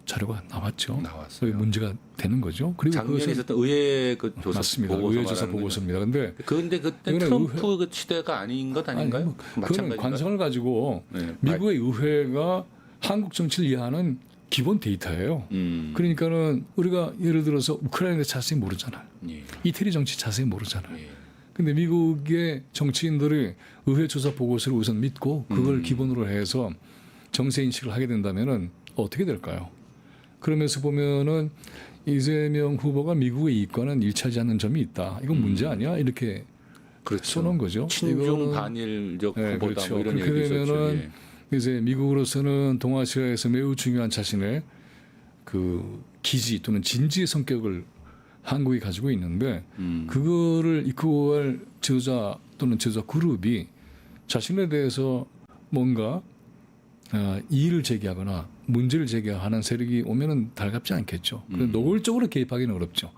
자료가 나왔죠. 나왔어요. 문제가 되는 거죠. 그리고 작년에 그것은 있었던 의회 그 조사 맞습니다. 보고서 의회 조사 말하는 보고서입니다. 근데 그런데 그때 이거는 트럼프 그 시대가 아닌 것 아닌가요? 그건 마찬가지인가요? 관성을 가지고 네. 미국의 의회가 한국 정치를 이해하는 기본 데이터예요. 그러니까는 우리가 예를 들어서 우크라이나 자세히 모르잖아요. 예. 이태리 정치 자세히 모르잖아요. 예. 근데 미국의 정치인들이 의회 조사 보고서를 우선 믿고 그걸 기본으로 해서 정세 인식을 하게 된다면은 어떻게 될까요? 그러면서 보면은 이재명 후보가 미국의 이익과는 일치하지 않는 점이 있다. 이건 문제 아니야? 이렇게 그렇죠. 써놓은 거죠. 친중 이거는 반일적 네, 후보다 그렇죠. 뭐 이런 그렇게 얘기도 있었죠. 되면은 예. 이제 미국으로서는 동아시아에서 매우 중요한 자신의 그 기지 또는 진지의 성격을 한국이 가지고 있는데 그거를 이끌고 갈 지도자 또는 지도자 그룹이 자신에 대해서 뭔가 이의를 제기하거나 문제를 제기하는 세력이 오면은 달갑지 않겠죠. 노골적으로 개입하기는 어렵죠.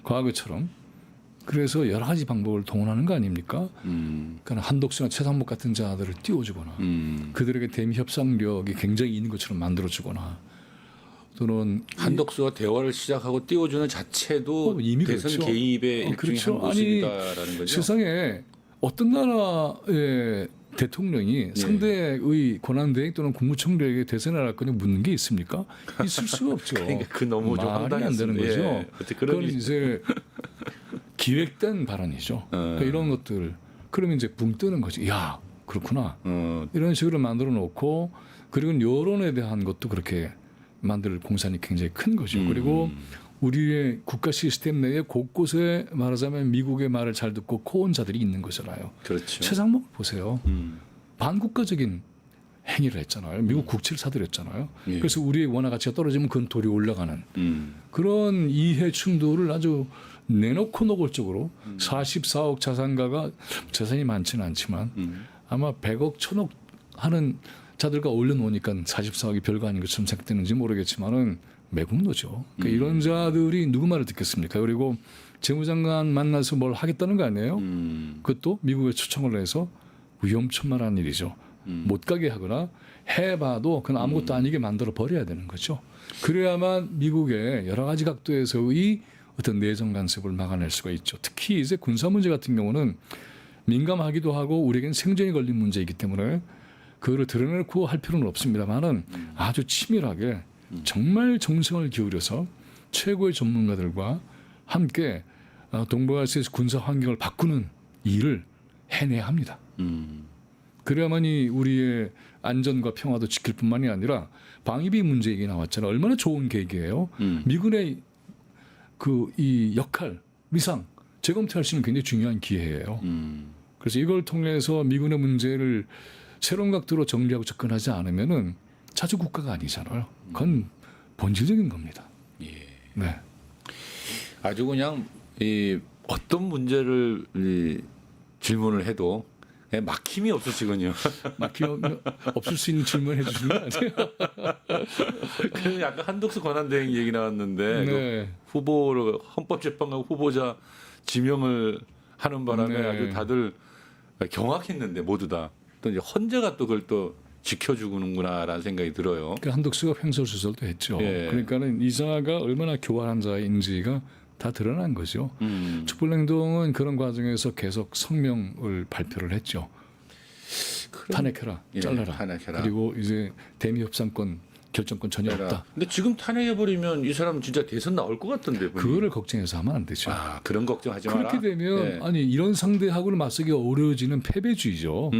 과거처럼. 그래서 여러 가지 방법을 동원하는 거 아닙니까? 그러니까 한독수나 최상목 같은 자들을 띄워주거나 그들에게 대미 협상력이 굉장히 있는 것처럼 만들어주거나 또는 한덕수와 대화를 시작하고 띄워주는 자체도 이미 대선 그렇죠. 개입의 일종의 그렇죠. 한 모습이다라는 거죠. 세상에 어떤 나라의 대통령이 상대의 권한대행 또는 국무총리에게 대선을 할 거냐 묻는 게 있습니까? 있을 수가 없죠. 그러니까 그 너무 좀 말이 안 되는 황당했습니다. 거죠. 예. 어떻게 그런 그건 일이 이제 기획된 발언이죠. 그러니까 이런 것들 그러면 이제 붕 뜨는 거지. 야 그렇구나. 이런 식으로 만들어 놓고 그리고 여론에 대한 것도 그렇게 만들 공산이 굉장히 큰 거죠. 그리고 우리의 국가 시스템 내에 곳곳에 말하자면 미국의 말을 잘 듣고 코온자들이 있는 거잖아요. 그렇죠. 최상목 보세요. 반국가적인 행위를 했잖아요. 미국 국채를 사들였잖아요. 예. 그래서 우리의 원화 가치가 떨어지면 그건 돌이 올라가는 그런 이해 충돌을 아주 내놓고 노골적으로 44억 자산가가 재산이 많지는 않지만 아마 100억, 1000억 하는 자들과 올려놓으니까 44억이 별거 아닌 것처럼 생각되는지 모르겠지만은 매국노죠. 그러니까 이런 자들이 누구 말을 듣겠습니까? 그리고 재무장관 만나서 뭘 하겠다는 거 아니에요? 그것도 미국에 초청을 해서 위험천만한 일이죠. 못 가게 하거나 해봐도 그건 아무것도 아니게 만들어 버려야 되는 거죠. 그래야만 미국의 여러 가지 각도에서의 어떤 내정 간섭을 막아낼 수가 있죠. 특히 이제 군사 문제 같은 경우는 민감하기도 하고 우리에겐 생존이 걸린 문제이기 때문에 그거를 드러내고 할 필요는 없습니다만은 아주 치밀하게 정말 정성을 기울여서 최고의 전문가들과 함께 동북아시아에서 군사 환경을 바꾸는 일을 해내야 합니다. 그래야만이 우리의 안전과 평화도 지킬 뿐만이 아니라 방위비 문제 얘기 나왔잖아요. 얼마나 좋은 계기예요. 미군의 그 이 역할, 위상 재검토할 수 있는 굉장히 중요한 기회예요. 그래서 이걸 통해서 미군의 문제를 새로운 각도로 정리하고 접근하지 않으면은 자주 국가가 아니잖아요. 그건 본질적인 겁니다. 예. 네. 아주 그냥 이 어떤 문제를 질문을 해도 그냥 막힘이 없으시군요. 막히면 없을 수 있는 질문 해주시는 거 아니에요? 그래서 약간 한독수 권한대행 얘기 나왔는데 네. 그 후보를 헌법재판관 후보자 지명을 하는 바람에 네. 아주 다들 경악했는데 모두 다 또 이제 헌재가 또 그걸 또 지켜주는구나라는 생각이 들어요. 그 한덕수가 횡설수설도 했죠. 예. 그러니까는 이 자가 얼마나 교활한 자인지가 다 드러난 거죠. 촛불행동은 그런 과정에서 계속 성명을 발표를 했죠. 탄핵해라, 예, 잘라라. 탄핵해라. 그리고 이제 대미 협상권, 결정권 전혀 없다. 근데 지금 탄핵해버리면 이 사람은 진짜 대선 나올 것 같던데. 분이. 그거를 걱정해서 하면 안 되죠. 아 그런 걱정하지 마라. 그렇게 되면 예. 아니 이런 상대하고는 맞서기가 어려워지는 패배주의죠.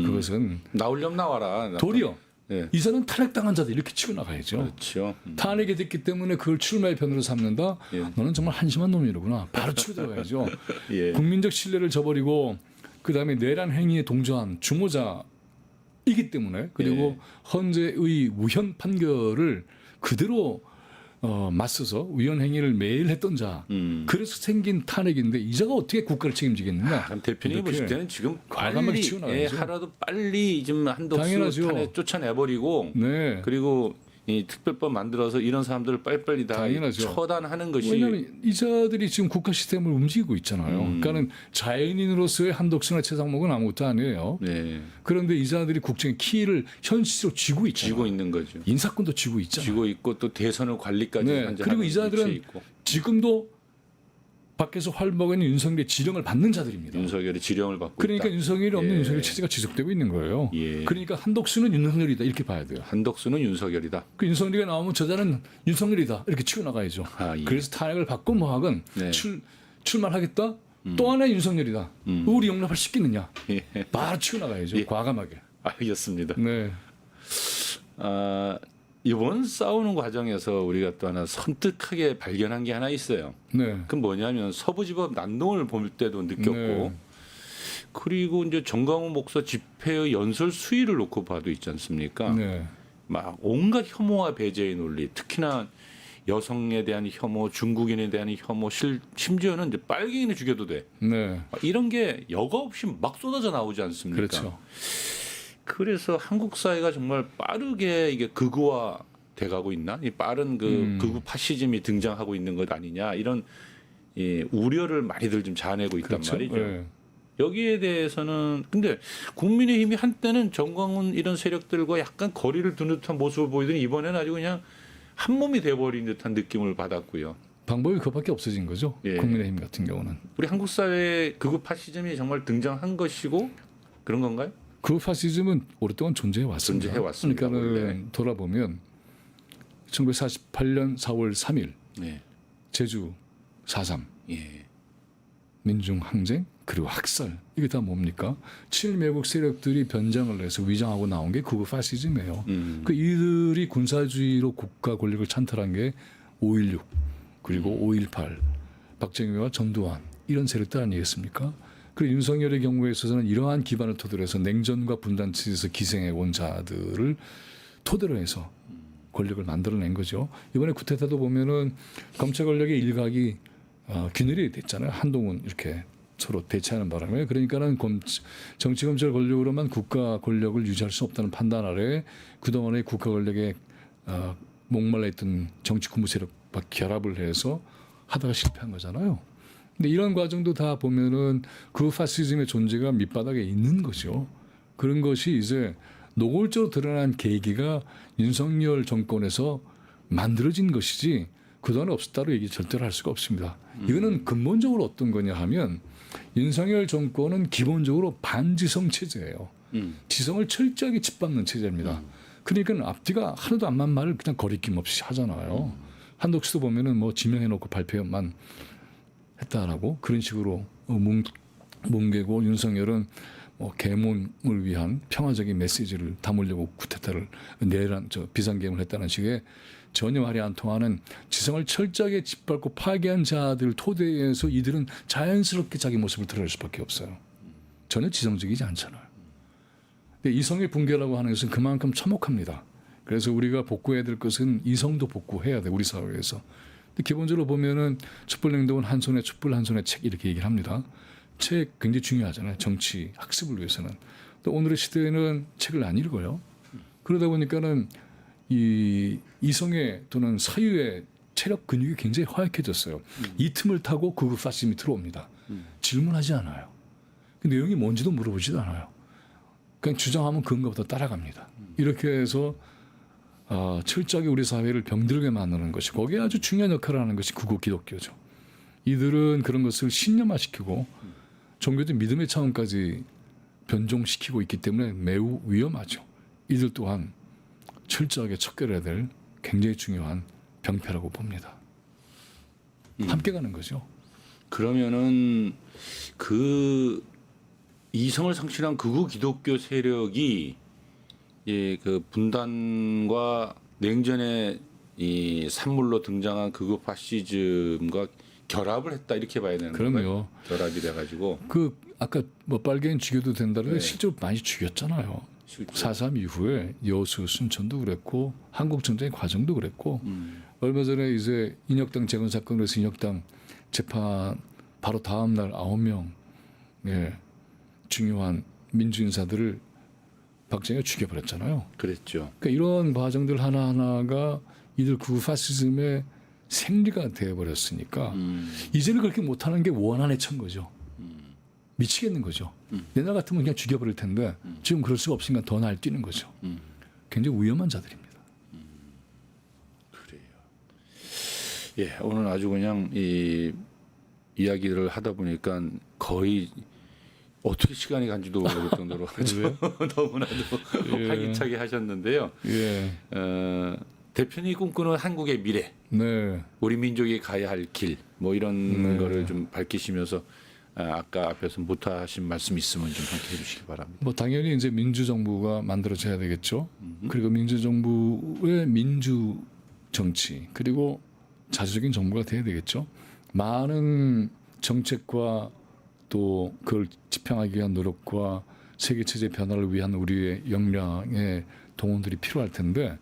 그것은 나오려면 나와라. 도리어 예. 이 사람은 탄핵당한 자들 이렇게 치고 나가야죠. 그렇죠. 탄핵이 됐기 때문에 그걸 출마의 편으로 삼는다. 예. 너는 정말 한심한 놈이로구나. 바로 치고 들어가야죠. 예. 국민적 신뢰를 저버리고 그다음에 내란 행위에 동조한 주모자이기 때문에 그리고 헌재의 우현 판결을 그대로 맞서서 위헌 행위를 매일 했던 자. 그래서 생긴 탄핵인데 이자가 어떻게 국가를 책임지겠느냐. 그럼 대표님이 이렇게 보실 때는 지금 과감하게 빨리 치고 나가야죠. 하라도 빨리 좀 한덕수 당연하죠. 탄핵 쫓아내버리고 네. 그리고 이 특별법 만들어서 이런 사람들을 빨리빨리 다 당연하죠. 처단하는 것이 왜냐하면 이 자들이 지금 국가 시스템을 움직이고 있잖아요. 그러니까는 자연인으로서의 한덕수나 최상목은 아무것도 아니에요. 네, 그런데 이 자들이 국정의 키를 현실적으로 쥐고 있잖아요. 쥐고 있는 거죠. 인사권도 쥐고 있잖아요. 쥐고 있고 또 대선을 관리까지 네. 현재 그리고 하는 이 자들은 위치에 있고. 지금도 밖에서 활보하는 윤석열의 지령을 받는 자들입니다. 윤석열이 지령을 받고 그러니까 있다. 윤석열이 없는 예. 윤석열 체제가 지속되고 있는 거예요. 예. 그러니까 한덕수는 윤석열이다 이렇게 봐야 돼요. 한덕수는 윤석열이다. 그 윤석열이가 나오면 저자는 윤석열이다 이렇게 치고 나가야죠. 아, 예. 그래서 탄핵을 받고 뭐하건 네. 출마하겠다. 또 하나의 윤석열이다. 우리 용납할 수 있겠느냐. 예. 바로 치고 나가야죠. 예. 과감하게. 알겠습니다. 네. 이번 싸우는 과정에서 우리가 또 하나 선뜻하게 발견한 게 하나 있어요. 네. 그건 뭐냐면 서부지법 난동을 볼 때도 느꼈고 네. 그리고 이제 정광훈 목사 집회의 연설 수위를 놓고 봐도 있지 않습니까? 네. 막 온갖 혐오와 배제의 논리, 특히나 여성에 대한 혐오, 중국인에 대한 혐오, 심지어는 이제 빨갱이는 죽여도 돼. 네. 이런 게 여과 없이 막 쏟아져 나오지 않습니까? 그렇죠. 그래서 한국 사회가 정말 빠르게 이게 극우화 돼가고 있나? 이 빠른 그 극우 파시즘이 등장하고 있는 것 아니냐? 이런 우려를 많이들 좀 자아내고 있단 그렇죠. 말이죠. 네. 여기에 대해서는 근데 국민의힘이 한때는 정광훈 이런 세력들과 약간 거리를 두는 듯한 모습을 보이더니 이번에는 아주 그냥 한 몸이 돼버린 듯한 느낌을 받았고요. 방법이 그밖에 없어진 거죠. 예. 국민의힘 같은 경우는. 우리 한국 사회에 극우 파시즘이 정말 등장한 것이고 그런 건가요? 그 파시즘은 오랫동안 존재해 왔습니다. 존재해 왔습니다, 그러니까는 원래. 돌아보면 1948년 4월 3일 네. 제주 4.3 예. 민중항쟁 그리고 학살 이게 다 뭡니까? 친일매국 세력들이 변장을 해서 위장하고 나온 게 그거 파시즘이에요. 그 이들이 군사주의로 국가 권력을 찬탈한 게 5.16 그리고 5.18 박정희와 전두환 이런 세력들 아니겠습니까? 그리고 윤석열의 경우에 있어서는 이러한 기반을 토대로 해서 냉전과 분단 체제에서 기생해 온 자들을 토대로 해서 권력을 만들어낸 거죠. 이번에 쿠데타도 보면은 검찰 권력의 일각이 균열이 됐잖아요. 한동훈 이렇게 서로 대치하는 바람에 그러니까는 정치 검찰 권력으로만 국가 권력을 유지할 수 없다는 판단 아래 그동안의 국가 권력에 목말라 있던 정치 군부 세력과 결합을 해서 하다가 실패한 거잖아요. 근데 이런 과정도 다 보면은 그 파시즘의 존재가 밑바닥에 있는 거죠. 그런 것이 이제 노골적으로 드러난 계기가 윤석열 정권에서 만들어진 것이지 그동안 없었다고 얘기 절대로 할 수가 없습니다. 이거는 근본적으로 어떤 거냐 하면 윤석열 정권은 기본적으로 반지성 체제예요. 지성을 철저하게 짓밟는 체제입니다. 그러니까 앞뒤가 하나도 안 맞는 말을 그냥 거리낌 없이 하잖아요. 한덕수도 보면은 뭐 지명해놓고 발표만 했다라고 그런 식으로 뭉개고 윤석열은 뭐 계몽을 위한 평화적인 메시지를 담으려고 쿠데타를 내란 비상계엄을 했다는 식의 전혀 말이 안 통하는 지성을 철저하게 짓밟고 파괴한 자들을 토대해서 이들은 자연스럽게 자기 모습을 드러낼 수밖에 없어요. 전혀 지성적이지 않잖아요. 근데 이성의 붕괴라고 하는 것은 그만큼 참혹합니다. 그래서 우리가 복구해야 될 것은 이성도 복구해야 돼 우리 사회에서. 근데 기본적으로 보면은 촛불행동은 한 손에 촛불 한 손에 책 이렇게 얘기를 합니다. 책 굉장히 중요하잖아요. 정치 학습을 위해서는. 또 오늘의 시대에는 책을 안 읽어요. 그러다 보니까는 이 이성의 또는 사유의 체력 근육이 굉장히 허약해졌어요. 이 틈을 타고 극우 파시즘이 들어옵니다. 질문하지 않아요. 그 내용이 뭔지도 물어보지도 않아요. 그냥 주장하면 그런가보다 따라갑니다. 이렇게 해서 철저하게 우리 사회를 병들게 만드는 것이 거기에 아주 중요한 역할을 하는 것이 극우 기독교죠. 이들은 그런 것을 신념화시키고 종교적 믿음의 차원까지 변종시키고 있기 때문에 매우 위험하죠. 이들 또한 철저하게 척결해야 될 굉장히 중요한 병폐라고 봅니다. 함께 가는 거죠. 그러면은 그 이성을 상실한 극우 기독교 세력이 그 분단과 냉전의 이 산물로 등장한 극우 파시즘과 결합을 했다 이렇게 봐야 되는 그럼요. 거예요. 결합이 돼가지고 그 아까 뭐 빨갱이 죽여도 된다는데 네. 실제로 많이 죽였잖아요. 실제 4.3 이후에 여수, 순천도 그랬고 한국전쟁의 과정도 그랬고 얼마 전에 이제 인혁당 재건 사건에서 인혁당 재판 바로 다음 날 9명 중요한 민주 인사들을 박정희가 죽여버렸잖아요. 그랬죠. 그러니까 이런 과정들 하나하나가 이들 극우 파시즘의 생리가 되어버렸으니까 이제는 그렇게 못하는 게 원한에 찬 거죠. 미치겠는 거죠. 옛날 같으면 그냥 죽여버릴 텐데 지금 그럴 수가 없으니까 더 날뛰는 거죠. 굉장히 위험한 자들입니다. 그래요. 예, 오늘 아주 그냥 이 이야기를 하다 보니까 거의 어떻게 시간이 간지도 모를 정도로 너무나도 예. 활기차게 하셨는데요. 예. 대표님이 꿈꾸는 한국의 미래, 네. 우리 민족이 가야 할 길, 뭐 이런 네. 거를 좀 밝히시면서 아까 앞에서 못하신 말씀 있으면 좀 함께 해주시기 바랍니다. 뭐 당연히 이제 민주정부가 만들어져야 되겠죠. 그리고 민주정부의 민주 정치 그리고 자주적인 정부가 돼야 되겠죠. 많은 정책과 또 그걸 지평하기 위한 노력과 세계 체제 변화를 위한 우리의 역량의 동원들이 필요할 텐데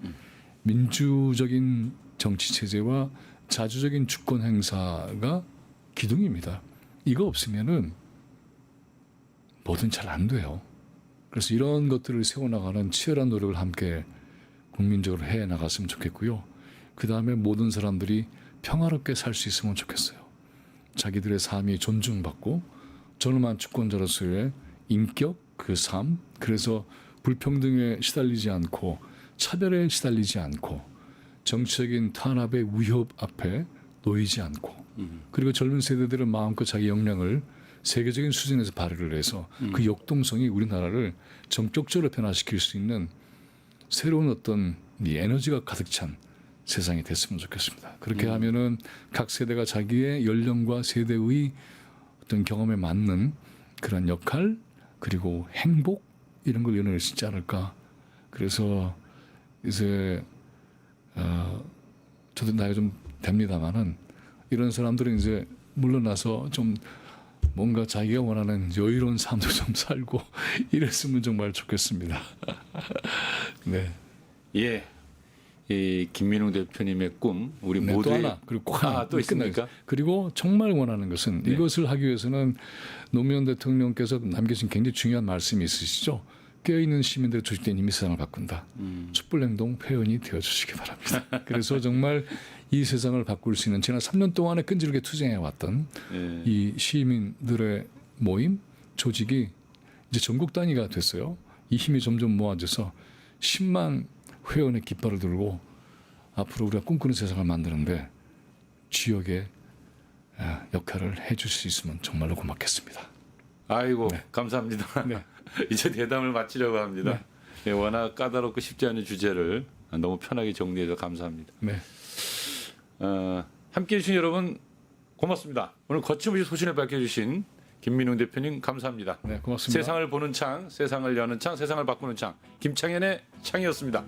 민주적인 정치 체제와 자주적인 주권 행사가 기둥입니다. 이거 없으면은 뭐든 잘 안 돼요. 그래서 이런 것들을 세워나가는 치열한 노력을 함께 국민적으로 해 나갔으면 좋겠고요. 그 다음에 모든 사람들이 평화롭게 살 수 있으면 좋겠어요. 자기들의 삶이 존중받고 저렴한 주권자로서의 인격, 그 삶, 그래서 불평등에 시달리지 않고 차별에 시달리지 않고 정치적인 탄압의 위협 앞에 놓이지 않고 그리고 젊은 세대들은 마음껏 자기 역량을 세계적인 수준에서 발휘를 해서 그 역동성이 우리나라를 전격적으로 변화시킬 수 있는 새로운 어떤 이 에너지가 가득 찬 세상이 됐으면 좋겠습니다. 그렇게 하면은 각 세대가 자기의 연령과 세대의 어떤 경험에 맞는 그런 역할 그리고 행복 이런 걸 연애할 수 있지 않을까. 그래서 이제 저도 나이가 좀 됩니다만은 이런 사람들은 이제 물러나서 좀 뭔가 자기가 원하는 여유로운 삶도 좀 살고 이랬으면 정말 좋겠습니다. 네. 예. 이 김민웅 대표님의 꿈 우리 네, 또 모두의 하나 그리고 꼭 하나 또 있습니까? 끝나겠습니다. 그리고 정말 원하는 것은 네. 이것을 하기 위해서는 노무현 대통령께서 남겨진 굉장히 중요한 말씀이 있으시죠. 깨어있는 시민들의 조직된 힘이 세상을 바꾼다. 촛불행동 회원이 되어주시기 바랍니다. 그래서 정말 이 세상을 바꿀 수 있는 지난 3년 동안에 끈질기게 투쟁해왔던 예. 이 시민들의 모임 조직이 이제 전국 단위가 됐어요. 이 힘이 점점 모아져서 10만 회원의 깃발을 들고 앞으로 우리가 꿈꾸는 세상을 만드는데 주역의 역할을 해줄 수 있으면 정말로 고맙겠습니다. 아이고 네. 감사합니다. 네. 이제 대담을 마치려고 합니다. 예, 워낙 까다롭고 쉽지 않은 주제를 너무 편하게 정리해서 감사합니다. 네. 함께해 주신 여러분 고맙습니다. 오늘 거침없이 소신을 밝혀주신 김민웅 대표님 감사합니다. 네, 고맙습니다. 세상을 보는 창, 세상을 여는 창, 세상을 바꾸는 창 김창현의 창이었습니다.